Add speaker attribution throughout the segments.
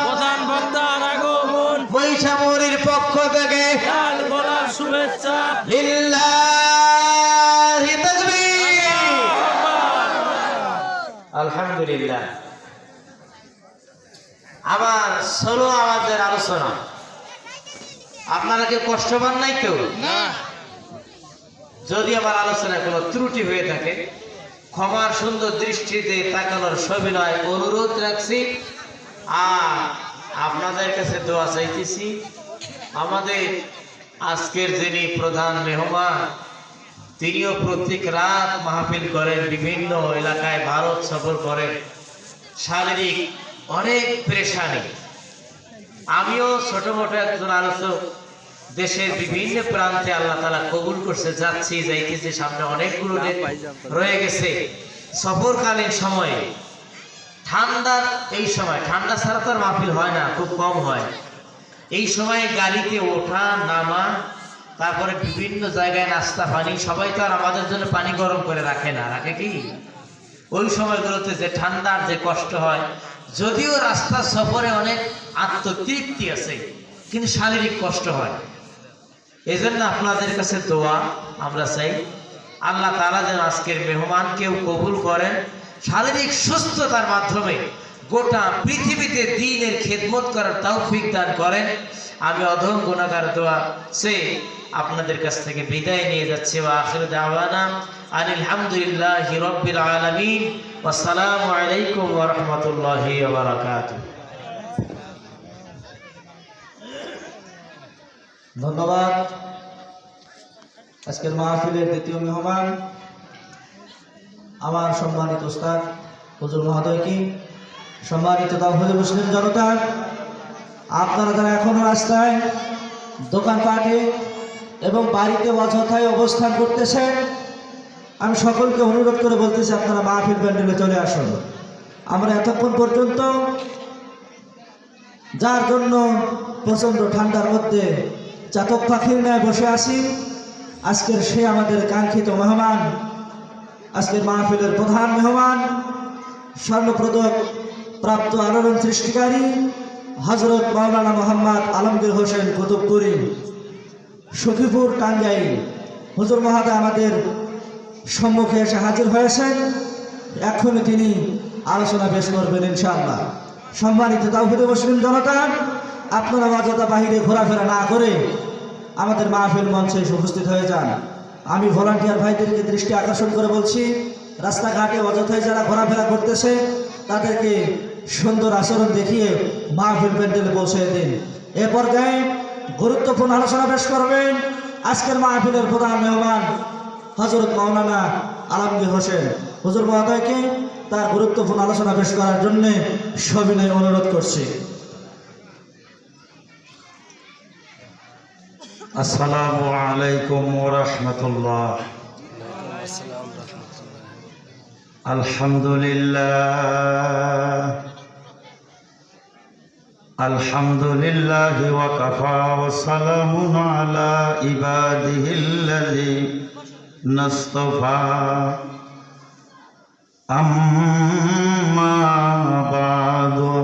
Speaker 1: প্রধান বক্তার আগমন
Speaker 2: মহিষামুড়ির পক্ষ থেকে
Speaker 1: লাল গোলাপ শুভেচ্ছা
Speaker 2: লিল্লাহি তাকবীর। আলহামদুলিল্লাহ। আমার সরু আওয়াজের আলোচনা, আপনারা কি কষ্ট পান নাই কেউ? যদি আমার আলোচনায় কোনো ত্রুটি হয়ে থাকে ক্ষমার সুন্দর দৃষ্টিতে তাকানোর সবিনয় অনুরোধ রাখছি। আর আপনাদের কাছে দোয়া চাইতেছি, আমাদের আজকের যিনি প্রধান মেহমান তিনিও প্রত্যেক রাত মাহফিল করেন, বিভিন্ন এলাকায় ভারত সফর করেন, শারীরিক অনেক পেরেশানি। আমিও ছোট মোটো একজন আলোচক, দেশের বিভিন্ন প্রান্তে আল্লাহ তাআলা কবুল করছে, যাচ্ছি যাইতেছি, সামনে অনেকগুলো রয়ে গেছে। সফরকালীন সময়ে ঠান্ডার এই সময়, ঠান্ডা ছাড়া তো আর মাহফিল হয় না, খুব কম হয়। এই সময় গাড়িতে ওঠা নামা, তারপরে বিভিন্ন জায়গায় নাস্তা পানি, সবাই তো আর আমাদের জন্য পানি গরম করে রাখে না, রাখে কি? ওই সময়গুলোতে যে ঠান্ডার যে কষ্ট হয়, যদিও রাস্তা সফরে অনেক আত্মতৃপ্তি আছে, কিন্তু শারীরিক কষ্ট হয়। এই জন্য আপনাদের কাছে দোয়া আমরা চাই, আল্লাহ তাআলা যেন আজকের মেহমানকেও কবুল করেন, শারীরিক সুস্থতার মাধ্যমে গোটা পৃথিবীতে দ্বীনের খেদমত করার তৌফিক দান করেন। আমি অধম গুনাহগার দোয়া সে আপনাদের কাছ থেকে বিদায় নিয়ে যাচ্ছি। ওয়া আখিরু দাওয়ানা আনিল হামদুলিল্লাহি রাব্বিল আলামিন ওয়া আসসালামু আলাইকুম ওয়া রাহমাতুল্লাহি ওয়া বারাকাতুহু।
Speaker 3: ধন্যবাদ। আজকের মাহফিলের দ্বিতীয় মেহমান আমার সম্মানিত উস্তাদ হুজুর মহোদয়কে, সম্মানিত তাওহীদ মুসলিম জনতা, আপনারা যারা এখনো রাস্তায়, দোকানপাটে এবং বাড়িতে অযথায় অবস্থান করতেছেন, আমি সকলকে অনুরোধ করে বলতেছি আপনারা মাহফিল প্যান্ডেলে চলে আসুন। আমরা এতক্ষণ পর্যন্ত যার জন্য প্রচণ্ড ঠান্ডার মধ্যে চাতক পাখির ন্যায় বসে আছি, আজকের সে আমাদের কাঙ্ক্ষিত মেহমান, আজকের মাহফিলের প্রধান মেহমান, স্বর্ণপদক প্রাপ্ত আলোড়ন সৃষ্টিকারী হযরত মাওলানা মোহাম্মদ আলমগীর হোসেন কুতুবপুরী, সখীপুর, টাঙ্গাইল। হুজুর মহোদয় আমাদের সম্মুখে এসে হাজির হয়েছেন, এখনই তিনি আলোচনা পেশ করবেন ইনশাআল্লাহ। সম্মানিত তাওহীদ মুসলিম জনতা, আপনারা অযথা বাহিরে ঘোরাফেরা না করে আমাদের মাহফিল মঞ্চে এসে উপস্থিত হয়ে যান। আমি ভলান্টিয়ার ভাইদেরকে দৃষ্টি আকর্ষণ করে বলছি, রাস্তাঘাটে অযথায় যারা ঘোরাফেরা করতেছে তাদেরকে সুন্দর আচরণ দেখিয়ে মাহফিল প্যান্ডেলে পৌঁছে দিন। এ পর্যায়ে গুরুত্বপূর্ণ আলোচনা পেশ করবেন আজকের মাহফিলের প্রধান মেহমান হযরত মাওলানা আলমগীর হোসেন। হুজুর মহোদয়কে তার গুরুত্বপূর্ণ আলোচনা পেশ করার জন্য সবিনয় অনুরোধ করছি।
Speaker 4: আসসালামু আলাইকুম ওয়া রাহমাতুল্লাহ। আলহামদুলিল্লাহ, আলহামদুলিল্লাহ ওয়া কাফা ওয়া সালামুন আলা ইবাদিহিল্লাযীনা ইসতাফা। আম্মা বা'দু,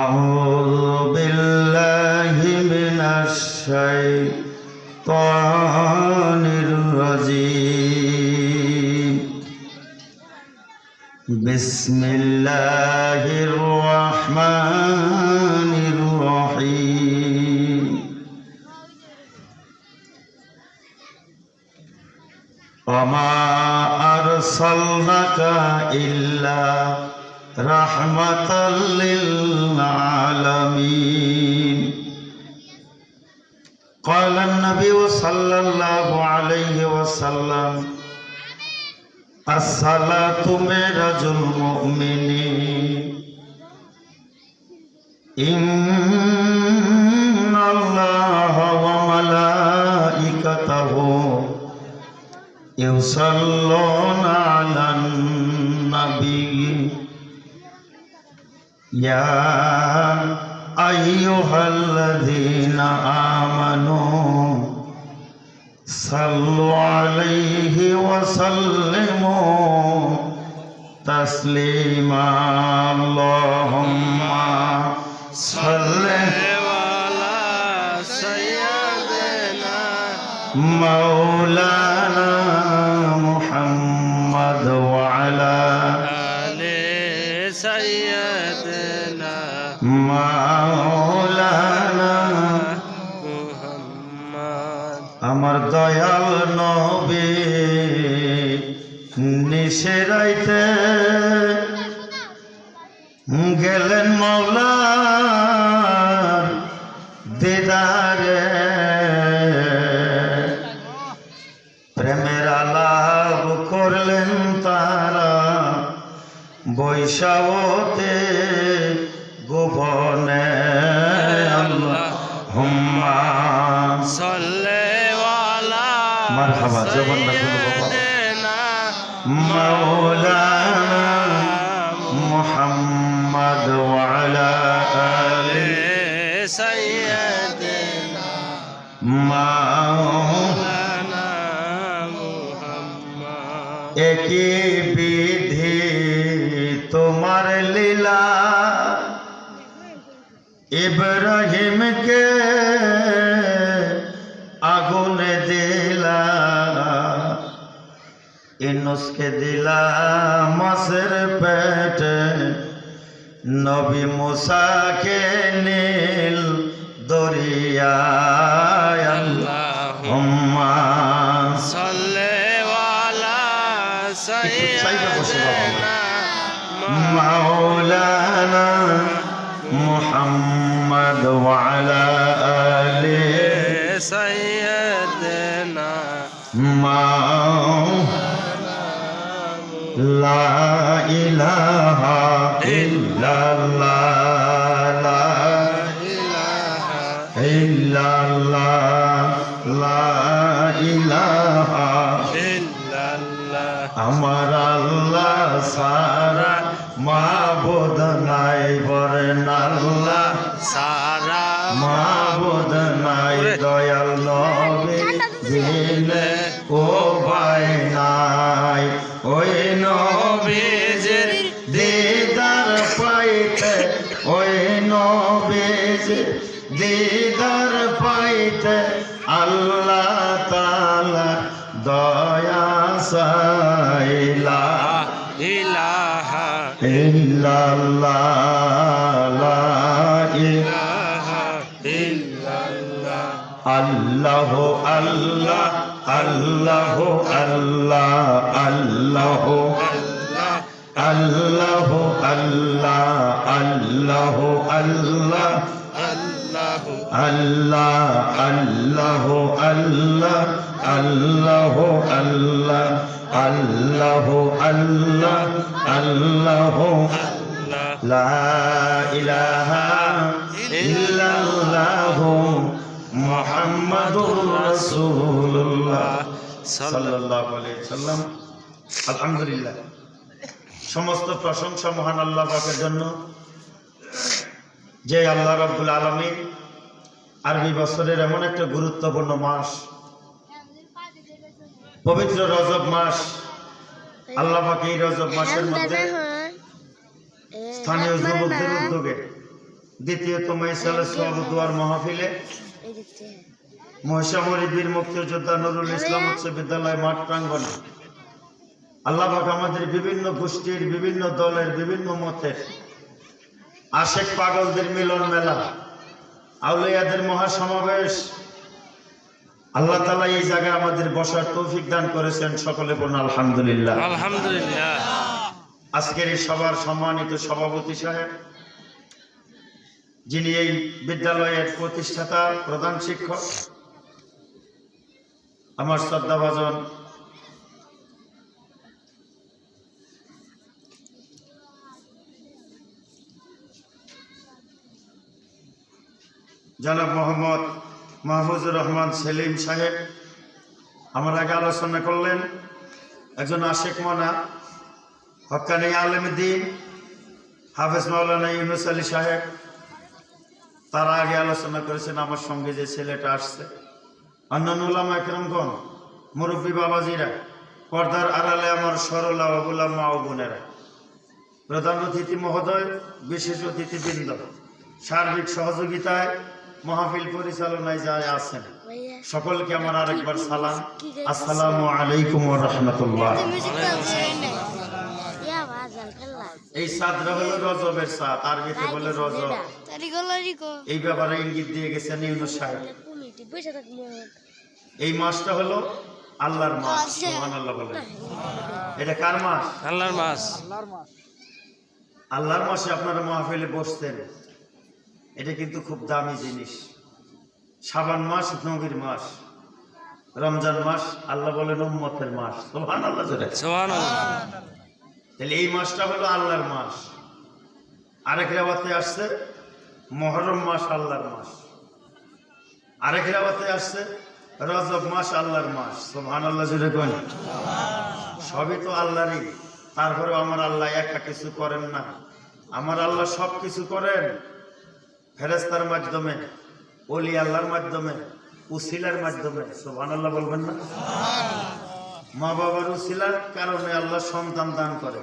Speaker 4: আউযু বিল্লাহি মিনাশ শাইতানির রাজীম। বিসমিল্লাহির রহমানির রহিম। ওয়া মা আরসালনাকা ইল্লা রাহমাতাল লিল আলামিন। قال النبي صلى الله عليه وسلم الصلاة معراج المؤمن إن الله وملائكته يصلون على النبي يا أيها الذين آمنوا صلوا عليه وسلموا تسليما اللهم صل
Speaker 1: على سيدنا
Speaker 4: مولانا محمد وعلى
Speaker 1: آل سيدنا
Speaker 4: مولانا
Speaker 1: মুহাম্মদ।
Speaker 4: আমার দয়াল নবী নিশিরাইতে গেলেন মওলার দিদারে, প্রেমের আলাপ করলেন তারা বৈশাখতে গোপনে। আল্লাহুম্মা
Speaker 1: সাল্লি আলা
Speaker 4: মারহাবা, জবানটা খুলে বাবা।
Speaker 1: সাইয়্যিদিনা
Speaker 4: مولانا محمد وعلى آله
Speaker 1: سيدنا
Speaker 4: مولانا
Speaker 1: মুহাম্মদ।
Speaker 4: একই বিধি তোমার লীলা, ইব্রাহিমকে আগুনে দিলা, ইনুসকে দিলা মাছের পেটে, নবী মুসাকে নীল দরিয়ায়। আল্লাহুম্মা
Speaker 1: সাল্লি আলা সাইয়্যিদিনা
Speaker 4: মাওলানা মুহাম্মদ ওয়া আলা আলিহি
Speaker 1: সাইয়্যিদিনা
Speaker 4: লা ইলাহা ইল্লাল্লাহ, লা
Speaker 1: ইলাহা
Speaker 4: ইল্লাল্লাহ, লা ইলাহা
Speaker 1: ইল্লাল্লাহ।
Speaker 4: আমার আল্লাহ সারা মাবুদ নাই, বরেন আল্লাহ
Speaker 1: সারা
Speaker 4: মাবুদ নাই, দয়াল নবী দিলে ও ভাই নাই, ওই নবীজির দিদার পাইতে, ওই নবীজির দিদার পাইতে আল্লাহ তাআলা দয়া চাইলা।
Speaker 1: ইলাহা
Speaker 4: ইল্লাল্লাহ, লা
Speaker 1: ইলাহা ইল্লাল্লাহ।
Speaker 4: আল্লাহ আল্লাহ আল্লাহ আল্লাহ আল্লাহ
Speaker 1: আল্লাহ
Speaker 4: আল্লাহ আল্লাহ আল্লাহ
Speaker 1: আল্লাহ
Speaker 4: আল্লাহ আল্লাহ আল্লাহ আল্লাহ আল্লাহ আল্লাহ আল্লাহ
Speaker 1: আল্লাহ।
Speaker 4: লা ইলাহা ইল্লাল্লাহ মুহাম্মাদুর রাসূলুল্লাহ সাল্লাল্লাহু আলাইহি ওয়াসাল্লাম। আলহামদুলিল্লাহ, সমস্ত প্রশংসা মহান আল্লাহ পাকের জন্য, যে আল্লাহ রাব্বুল আলামিন আরবি বছরের এমন একটা গুরুত্বপূর্ণ মাস, পবিত্র রজব মাস, আল্লাহ পাক এই রজব মাসের মধ্যে স্থানীয় যুবকদের উদ্যোগে দ্বিতীয়তম ইসালে সওয়াব দুয়ার মাহফিলে মহিষামরি বীর মুক্তিযোদ্ধা নুরুল ইসলাম উচ্চ বিদ্যালয় মাঠ প্রাঙ্গণে আল্লাহ পাক আমাদের বিভিন্ন গোষ্ঠীর, বিভিন্ন দলের, বিভিন্ন মতের আশেক পাগলদের মিলন মেলা, আউলিয়াদের মহাসমাবেশ, আল্লাহ তাআলা এই জায়গায় আমাদের বসার তৌফিক দান করেছেন। সকলে বলুন আলহামদুলিল্লাহ।
Speaker 1: আলহামদুলিল্লাহ।
Speaker 4: আজকের এই সভার সম্মানিত সভাপতি সাহেব, যিনি এই বিদ্যালয়ের প্রতিষ্ঠাতা, প্রধান শিক্ষক, আমার শ্রদ্ধাভাজন জনাব মোহাম্মদ মাহফুজুর রহমান সেলিম সাহেব আমার আগে আলোচনা করলেন। একজন আশেক মনা, হক্কানি আলেম দ্বীন হাফেজ মাওলানা ইউনুস আলী সাহেব, তারা আগে আলোচনা করেছেন। আমার সঙ্গে যে ছেলেটা আসছে, অন্যান্য উলামা একরামগণ, মুরব্বী বাবাজিরা, পর্দার আড়ালে আমার সরলা বাবুলা মা ও বোনেরা, প্রধান অতিথি মহোদয়, বিশেষ অতিথিবৃন্দ, সার্বিক সহযোগিতায় মাহফিল পরিচালনায় যারা আছেন সকলকে আমার আরেকবার সালাম। আসসালামু আলাইকুম ওয়া রাহমাতুল্লাহ। এই চাঁদটা হলো রজবের চাঁদ, আরবিতে বলে রজব। এই ব্যাপারে ইঙ্গিত দিয়ে গেছেন ইউনূস সাহেব। এই মাসটা হলো আল্লাহর মাস। সুবহানাল্লাহ বলেন। এটা কার মাস?
Speaker 1: আল্লাহর মাস।
Speaker 4: আল্লাহর মাসে আপনারা মাহফিলে বসতেন, এটা কিন্তু খুব দামি জিনিস। শাবান মাস নবীর মাস, রমজান মাস আল্লাহ বলেন উম্মতের মাস। সুবহানাল্লাহ জোরে।
Speaker 1: সুবহানাল্লাহ।
Speaker 4: তাহলে এই মাসটা হলো আল্লাহর মাস। আরেক রেওয়াতে আসছে মুহররম মাস আল্লাহর মাস, আরেক রেওয়াতে আসছে রজব মাস আল্লাহর মাস। সুবহানাল্লাহ জোরে কোন। সবই তো আল্লাহরই, তারপরে আমার আল্লাহ একা কিছু করেন না। আমার আল্লাহ সব কিছু করেন ফেরেশতার মাধ্যমে, ওলি আল্লাহর মাধ্যমে, উসিলার মাধ্যমে। সুবহানাল্লাহ বলবেন না? মা বাবার উসিলার কারণে আল্লাহ সন্তান দান করে,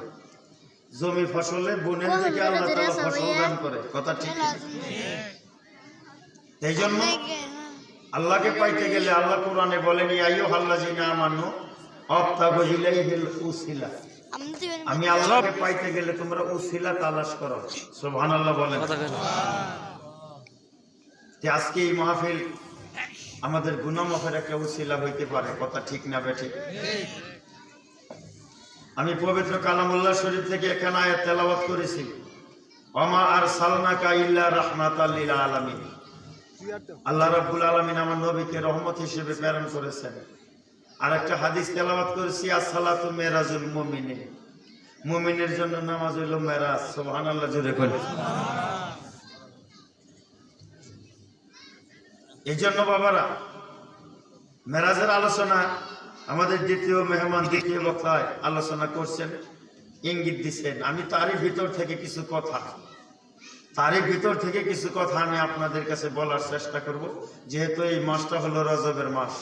Speaker 4: জমি ফসলে বোনের থেকে আল্লাহ তাআলা ফসল দান করে। কথা ঠিক? এই জন্য আল্লাহকে পাইতে গেলে আল্লাহ কোরআনে বলেন ইয়া আইয়ুহাল্লাযিনা আমানু আবতাগু ইলাইহিল উসিলা। আমি আল্লাহকে পাইতে গেলে তোমরা উসিলা তালাশ করো। সুবহানাল্লাহ বলেন। আজকে এই মাহফিল আমাদের গুনাহ মাফের একটা উসিলা হইতে পারে। কথা ঠিক না বেঠিক? আমি পবিত্র কালামুল্লাহ শরীফ থেকে একখানা আয়াত তেলাওয়াত করেছি, ওমা আরসালনাকা ইল্লা রাহমাতাল লিল আলামিন। আল্লাহ রাব্বুল আলামিন আমার নবীকে রহমত হিসেবে প্রেরণ করেছেন। আর একটা হাদিস তেলাওয়াত করেছি, আসসালাতু মিরাজুল মুমিনিন। মুমিনের জন্য নামাজ হইল মেরাজ। সুবহানাল্লাহ জোরে বলেন। এই জন্য বাবারা, মেরাজের আলোচনা আমাদের দ্বিতীয় মেহমান, দ্বিতীয় বক্তায় আলোচনা করছেন, ইঙ্গিত দিচ্ছেন। আমি তারই ভিতর থেকে কিছু কথা আমি আপনাদের কাছে বলার চেষ্টা করব, যেহেতু এই মাসটা হলো রজবের মাস।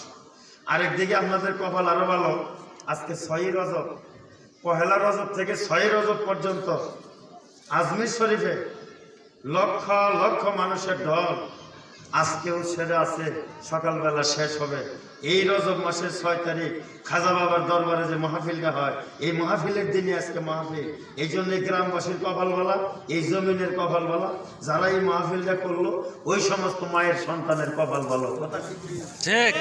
Speaker 4: আরেকদিকে আপনাদের কপাল আরো ভালো, আজকে 6ই রজব। পহেলা রজব থেকে 6ই রজব পর্যন্ত আজমির শরীফে লক্ষ লক্ষ মানুষের ঢল আজকেও সেরে আছে, সকালবেলা শেষ হবে। এই রজব মাসের 6 তারিখ খাজা বাবার দরবারে যে মাহফিলটা হয়, এই মাহফিলের দিনে আজকে মাহফিল। এই জন্য গ্রামবাসীর কপাল বলা, এই জমিনের কপাল বলা, যারা এই মাহফিলটা করলো ওই সমস্ত মায়ের সন্তানের কপাল বলো। কথা ঠিক?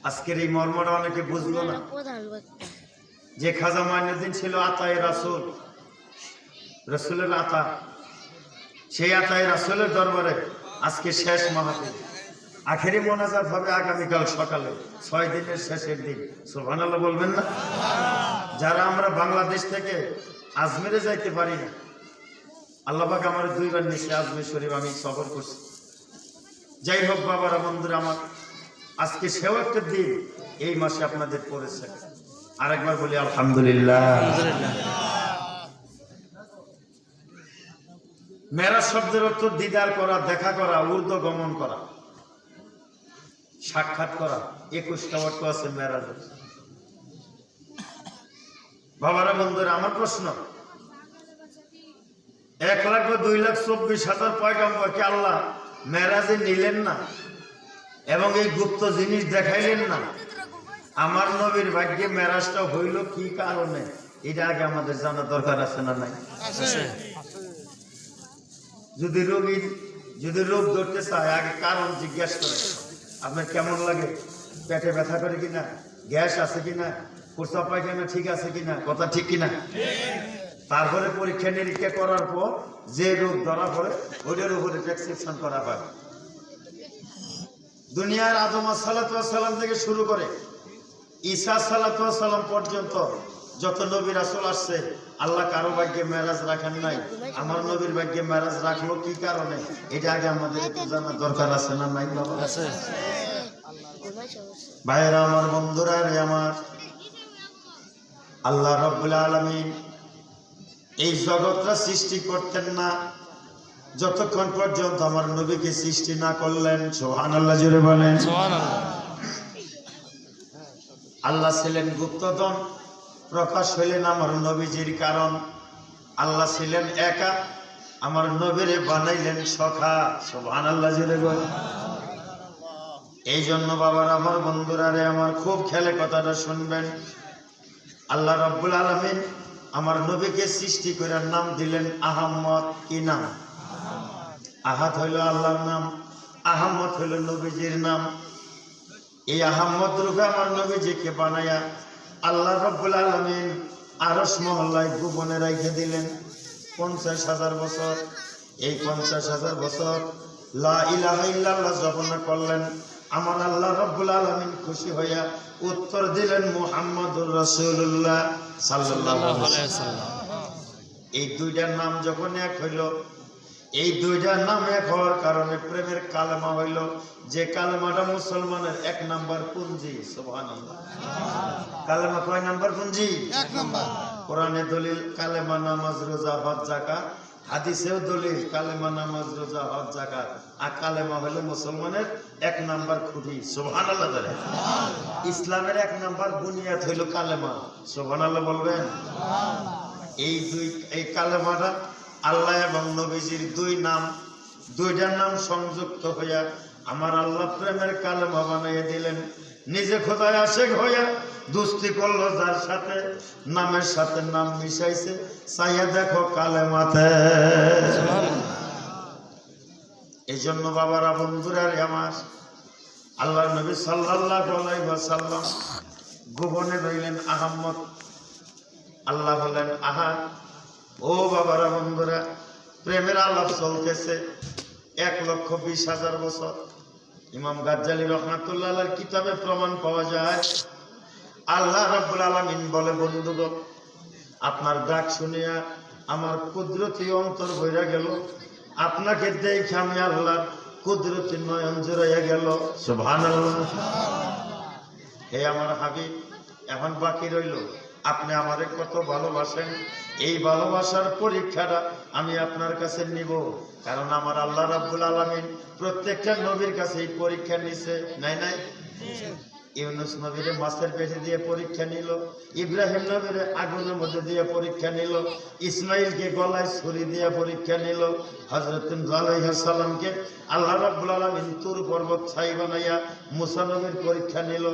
Speaker 4: আজকের এই মর্মটা অনেকে বুঝলো না, যে খাজা মাইনুদ্দিন ছিল আতায়ে রাসূল, রাসূলের আতা। সেই আতায়ে রাসূলের দরবারে আজকে শেষ মাহফিল, আখেরি মোনাজাত হবে আগামীকাল সকালে, 6 দিনের শেষের দিন। সুবহানাল্লাহ বলবেন না? যারা আমরা বাংলাদেশ থেকে আজমিরে যাইতে পারি না, আল্লাহ পাক আমার 2 বার নিচে আজমির শরীফ আমি সফর করছি। যাই হোক বাবারা, বন্ধুরা আমার, আজকে সেও একটা দিন এই মাসে আপনাদের পড়েছে। আরেকবার বলি আলহামদুলিল্লাহ। মেরাজ শব্দের অর্থ দিদার করা, দেখা করা, ঊর্ধ্ব গমন করা, সাক্ষাৎ করা। 21টা অর্থ আছে মেরাজের। বাবারা বন্ধুরা, আমার প্রশ্ন, 1,02,24,000 পয়গম্বরকে আল্লাহ মেরাজে নিলেন না এবং এই গুপ্ত জিনিস দেখাইলেন না? আমার নবীর ভাগ্যে মেরাজটা হইল কি কারণে? এটা আগে আমাদের জানা দরকার আছে না নাই? যদি রোগ ধরতে চায়, আগে কারণ জিজ্ঞাসা করে। আপনার কেমন লাগে? পেটে ব্যথা করে কিনা, গ্যাস আছে কিনা, প্রস্রাব পায়খানা ঠিক আছে কিনা? কথা ঠিক কিনা? তারপরে পরীক্ষা নিরীক্ষা করার পর যে রোগ ধরা পড়ে ওইটার উপরে প্রেসক্রিপশন করা হয়। দুনিয়ার আদম সালাতু ওয়াস সালাম থেকে শুরু করে ঈসা সালাতু ওয়াস সালাম পর্যন্ত যত নবী রাসূল আসছে, আল্লাহ কারো ভাগ্যে মেরাজ রাখেন নাই। আমার নবীর ভাগ্যে মেরাজ রাখলো কি কারণে? এটা আগে আমাদের একটু জানা দরকার আছে না নাই বাবা? আছে। ভাইরা আমার, বন্ধুরা রে আমার, আল্লাহ রাব্বুল আলামিন এই জগৎটা সৃষ্টি করতেন না যতক্ষণ পর্যন্ত আমার নবীকে সৃষ্টি না করলেন। সুবহানাল্লাহ জোরে বলেন। সুবহানাল্লাহ। আল্লাহ ছিলেন গুপ্তধন, প্রকাশ হইলেন আমার নবীজির, কারণ আল্লাহ ছিলেন একা, আমার নবীরে বানাইলেন সখা। সুবহানাল্লাহ জোরে বল। এই জন্য বাবার আমার বন্ধুরা রে আমার, খুব খেলে কথাটা শুনবেন। আল্লাহ রাব্বুল আলামিন আমার নবীকে সৃষ্টি করে নাম দিলেন আহাম্মদ। কি নাম? আহাদ হইল আল্লাহর নাম, আহাম্মদ হইল নবীজির নাম। এই আহাম্মদ রূপে আমার নবীজিকে বানায়া আল্লাহ রাব্বুল আলামিন আরশ মহল্লায় গোপনে রেখে দিলেন 50,000 বছর। এই 50,000 বছর লা ইলাহা ইল্লাল্লাহ জপনা করলেন। আমার আল্লাহ রাব্বুল আলামিন খুশি হইয়া উত্তর দিলেন মুহাম্মাদুর রাসূলুল্লাহ সাল্লাল্লাহু আলাইহি ওয়াসাল্লাম। এই দুইটার নাম যখন এক হইল, এই দুইটার নাম এক হওয়ার কারণে প্রেমের কালেমা হইল, যে কালেমাটা মুসলমানের 1 নাম্বার পুঞ্জি। সুবহানাল্লাহ। কালেমা কয় নাম্বার পুঞ্জি? 1 নাম্বার। কোরআনে দলিল কালেমা, নামাজ, রোজা, হজ, যাকাত। হাদিসেও দলিল কালেমা, নামাজ, রোজা, হজ, যাকাত। আর কালেমা হলো মুসলমানের 1 নাম্বার খুঁটি। সুবহানাল্লাহ। ইসলামের 1 নাম্বার বুনিয়াদ হইল কালেমা। সুবহানাল্লাহ বলবেন। এই কালেমাটা আল্লাহ এবং নবীজির দুইটার নাম সংযুক্ত হইয়া আমার আল্লাহ প্রেমের কালেমা বানাইয়া দিলেন। নিজে খোদায় আশেক হইয়া দুস্তি করলো যার সাথে, নামের সাথে নাম মিশাইছে, চাইয়া দেখো কালেমাতে। এই জন্য বাবারা বন্ধুরা আমার, আল্লাহ নবী সাল্লাল্লাহু আলাইহি ওয়াসাল্লাম গোপনে রইলেন আহাম্মদ, আল্লাহ হলেন আহাদ। ও বাবারা বন্ধুরা, প্রেমের আলাপ চলতেছে 1,20,000 বছর। ইমাম গাজ্জালী রহমাতুল্লাহ আলাইহির কিতাবে প্রমাণ পাওয়া যায়। আল্লাহ রাব্বুল আলামিন বলে, বন্ধুগণ, আপনার ডাক শুনিয়া আমার কুদরতি অন্তর ভইরা গেল, আপনাকে দেখে আমি আল্লাহর কুদরতি নয়ন জুড়াইয়া গেল। সুবহানাল্লাহ। হে আমার হাবিব, এখন বাকি রইল আপনি আমারে কত ভালোবাসেন। এই ভালোবাসার পরীক্ষাটা আমি আপনার কাছে নিব, কারণ আমার আল্লাহ রাব্বুল আলামিন প্রত্যেকটা নবীর কাছে এই পরীক্ষা নিছে। নাই নাই? ইউনূস নবীরে মাছের পেটে দিয়ে পরীক্ষা নিল, ইব্রাহিম নবীরে আগুনের মধ্যে দিয়ে পরীক্ষা নিল, ইসমাইলকে গলায় ছুরি দিয়ে পরীক্ষা নিল, হযরত নূহ আলাইহিস সালামকে আল্লাহ রাব্বুল আলামিন তুর পর্বত ছাই বানাইয়া মুসা নবীর পরীক্ষা নিল।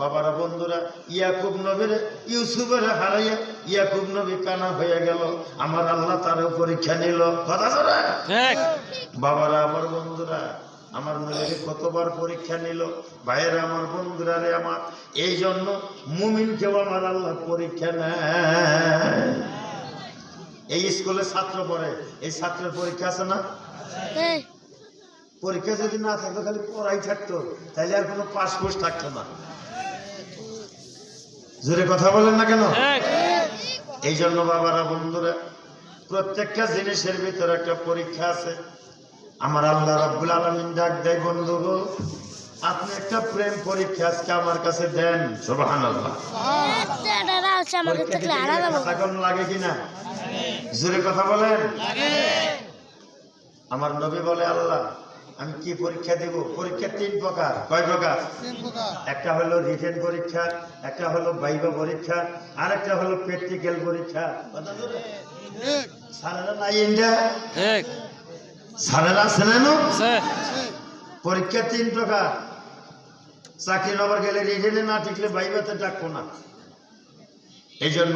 Speaker 4: বাবারা বন্ধুরা, ইয়াকুব নবীরে ইউসুফের হারাইয়া ইয়াকুব নবী কানা হয়ে গেল, আমার আল্লাহ তারও পরীক্ষা নিল। কথা বলে বাবারা আমার বন্ধুরা, আমার নবীকে কতবার পরীক্ষা নিল। ভাইয়েরা আমার বন্ধুরা রে আমার, এই জন্য মুমিনকেও আমার আল্লাহ পরীক্ষা নেয়। এই স্কুলে ছাত্র পড়ে, এই ছাত্রের পরীক্ষা আছে না? পরীক্ষা যদি না থাকতো, খালি পড়াই থাকতো, তাহলে আর কোনো পাসপোর্ট থাকতো না। জোরে কথা বলেন না কেন? এই জন্য বাবারা বন্ধুরা, প্রত্যেকটা জিনিসের ভিতরে একটা পরীক্ষা আছে। আমার আল্লাহ রাব্বুল আলামিন ডাক দেয়, বন্ধু গো, আপনি একটা প্রেম পরীক্ষা আজকে আমার কাছে দেন। সুবহানাল্লাহ। লাগে কিনা? জোরে কথা বলেন। আমার নবী বলে, আল্লাহ আমি কি পরীক্ষা দেব? পরীক্ষা 3 প্রকার। কয় প্রকার? একটা হলো রিটেন পরীক্ষা, একটা হলো ভাইভা পরীক্ষা, আর একটা হলো প্র্যাকটিক্যাল পরীক্ষা। সারারা নাই ইন্ডিয়া সারেরা ছিলেন। পরীক্ষা 3 প্রকার। চাকরি নবার গেলে রিটেনে না টিকলে ভাইভাতে ডাকবো না। এই জন্য